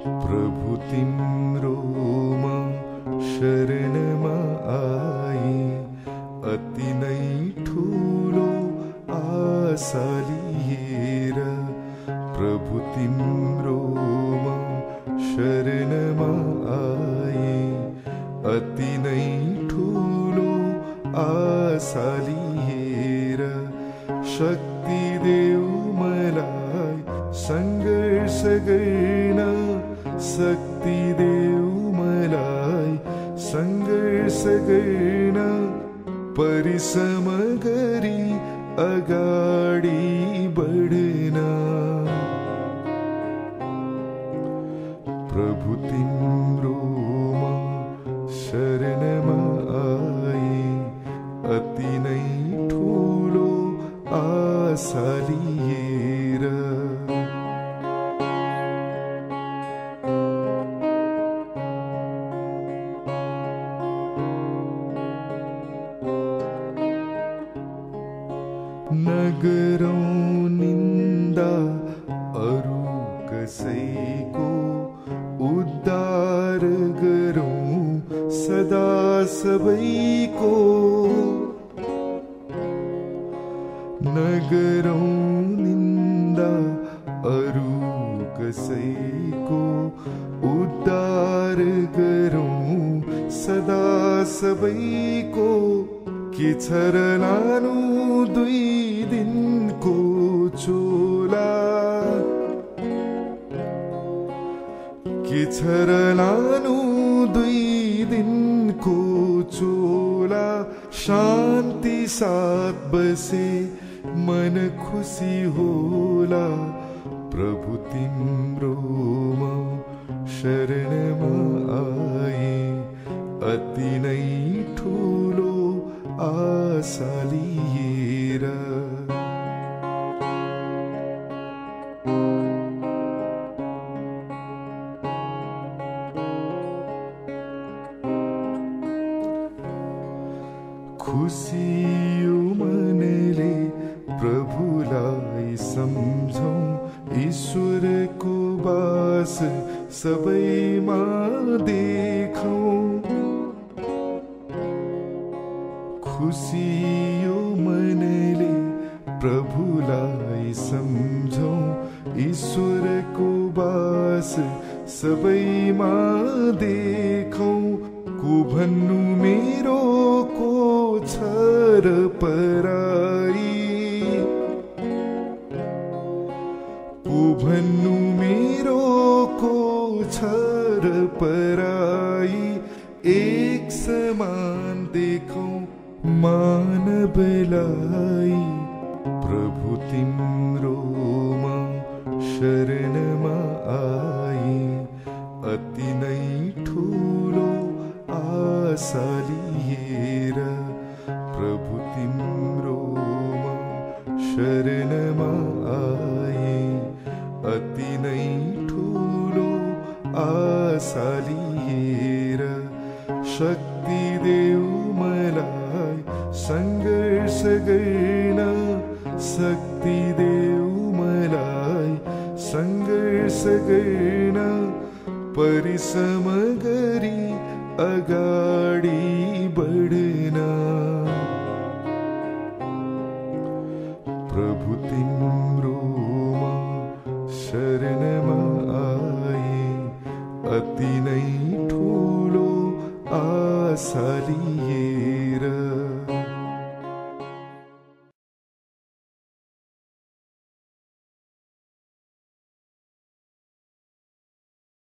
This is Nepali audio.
प्रभु तिम्रोमा शरणमा आए, अति नै ठुलो आशा लिएर। प्रभु तिम्रोमा शरणमा आए, अति नै ठुलो आशा लिएर। शक्ति देऊ मलाई संघर्ष गर्न, शक्ति देऊ मलाई संघर्ष गर्न। परिश्रम गरी अगाडि बढ्न। प्रभु तिम्रोमा शरणमा आए, अति नै ठुलो आशा लिएर। नगरौं निन्दा अरू कसैको, उद्धार गरौं सदा सबैको। नगरौं निन्दा अरू कसैको, उद्धार गरौं सदा सबैको। के छ र लानु 2 दिनको चोला, के छ र लानु 2 दिनको चोला। शान्ति साथ बसे मन खुसी होला। प्रभु तिम्रोमा शरणमा आए, अति नै ठुलो आशा लिएर। खुसी यो मनले प्रभुलाई सम्झौं, ईश्वरको वास सबैमा देखौं। खुसी यो मनले प्रभुलाई सम्झौं, ईश्वरको वास सबैमा देखौं। को भन्नु मेरो को छ र पराई, को भन्नु मेरो को छ र पराई। एक समान देखौं मानवलाई। प्रभु तिम्रोमा शरणमा आए, अति नै ठुलो आशा लिएर। प्रभु तिम्रोमा शरणमा आए, अति नै ठुलो आशा लिएर। शक्ति देऊ मलाई संघर्ष गर्न, शक्ति देऊ मलाई संघर्ष गर्न। परिश्रम गरी अगाडि बढ्न। प्रभु तिम्रोमा शरणमा आए, अति नै ठुलो आशा लिए।